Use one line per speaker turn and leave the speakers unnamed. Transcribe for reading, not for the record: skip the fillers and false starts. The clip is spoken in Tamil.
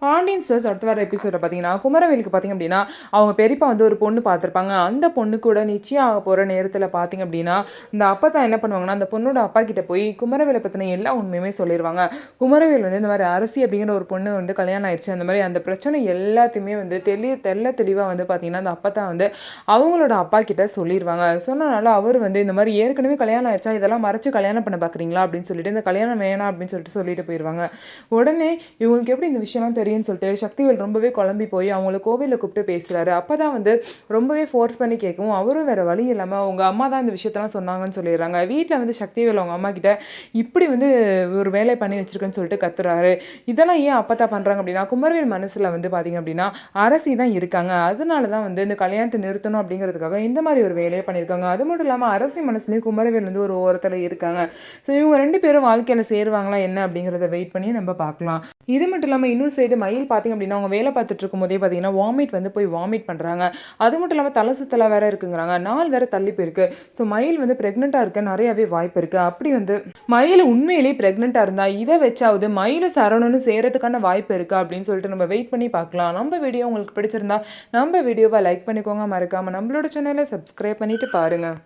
பாண்டியன் ஸ்டோர்ஸ் அடுத்த வர எபிசோட பார்த்தீங்கன்னா, குமரவேலுக்கு பார்த்தீங்க அப்படின்னா, அவங்க பெரியப்பா வந்து ஒரு பொண்ணு பார்த்துருப்பாங்க. அந்த பொண்ணு கூட நிச்சயம் ஆக போகிற நேரத்தில் பார்த்தீங்க அப்படின்னா, இந்த அப்பத்தா என்ன பண்ணுவாங்கன்னா, அந்த பொண்ணோட அப்பா கிட்ட போய் குமரவேலை பற்றின எல்லா உண்மையுமே சொல்லிடுவாங்க. குமரவேல் வந்து இந்த மாதிரி அரசி அப்படிங்கிற ஒரு பொண்ணு வந்து கல்யாணம் ஆயிடுச்சு. அந்த மாதிரி அந்த பிரச்சனை எல்லாத்தையுமே வந்து தெளிவாக வந்து பார்த்தீங்கன்னா, அந்த அப்பத்தா வந்து அவங்களோட அப்பா கிட்ட சொல்லிடுவாங்க. சொன்னனால அவர் வந்து இந்த மாதிரி ஏற்கனவே கல்யாணம் ஆயிடுச்சா, இதெல்லாம் மறைச்சு கல்யாணம் பண்ண பார்க்குறீங்களா அப்படின்னு சொல்லிட்டு, இந்த கல்யாணம் வேணாம் அப்படின்னு சொல்லிட்டு போயிடுவாங்க. உடனே இவங்களுக்கு எப்படி இந்த விஷயம்லாம் தெரியும்னு சொல்லிட்டு சக்திவேல் ரொம்பவே குழம்பி போய் அவங்கள கோவிலில் கூப்பிட்டு பேசுகிறாரு. அப்போ தான் வந்து ரொம்பவே ஃபோர்ஸ் பண்ணி கேட்கவும் அவரும் வேறு வழி இல்லாமல் அவங்க அம்மா தான் இந்த விஷயத்தெல்லாம் சொன்னாங்கன்னு சொல்லிடுறாங்க. வீட்டில் வந்து சக்திவேல் அவங்க அம்மா கிட்ட இப்படி வந்து ஒரு வேலை பண்ணி வச்சிருக்குன்னு சொல்லிட்டு கத்துறாரு. இதெல்லாம் ஏன் அப்பத்தா பண்ணுறாங்க அப்படின்னா, குமரவேல் மனசில் வந்து பார்த்தீங்க அப்படின்னா அரசி தான் இருக்காங்க. அதனால தான் வந்து இந்த கல்யாணத்தை நிறுத்தணும் அப்படிங்கிறதுக்காக இந்த மாதிரி ஒரு வேலையை பண்ணியிருக்காங்க. அது மட்டும் இல்லாமல் அரசி மனசுலேயும் குமரவேல் வந்து ஒரு ஓரத்தில் இருக்காங்க. ஸோ இவங்க ரெண்டு பேரும் வாழ்க்கையில் சேருவாங்களா என்ன அப்படிங்கிறத வெயிட் பண்ணி நம்ம பார்க்கலாம். இது மட்டும் இல்லாமல் இன்னொரு சைடு மயில் பார்த்திங்க அப்படின்னா அவங்க வேலை பார்த்துட்டு இருக்கும் போதே பார்த்தீங்கன்னா வாமிட் வந்து போய் வாமிட் பண்ணுறாங்க. அது மட்டும் இல்லாமல் தலை சுத்தலாக வேற இருக்குங்கிறாங்க. நாள் வேற தள்ளி போயிருக்கு. ஸோ மயில் வந்து ப்ரெக்னெண்ட்டாக இருக்க நிறையாவே வாய்ப்பு இருக்குது. அப்படி வந்து மயில் உண்மையிலேயே ப்ரெக்னெண்ட்டாக இருந்தால் இதை வச்சாவது மயிலும் சரவணனும் சேரத்துக்கான வாய்ப்பு இருக்குது அப்படின்னு சொல்லிட்டு நம்ம வெயிட் பண்ணி பார்க்கலாம். நம்ம வீடியோ உங்களுக்கு பிடிச்சிருந்தா நம்ம வீடியோவை லைக் பண்ணிக்கோங்க. மறக்காமல் நம்மளோட சேனலை சப்ஸ்கிரைப் பண்ணிட்டு பாருங்கள்.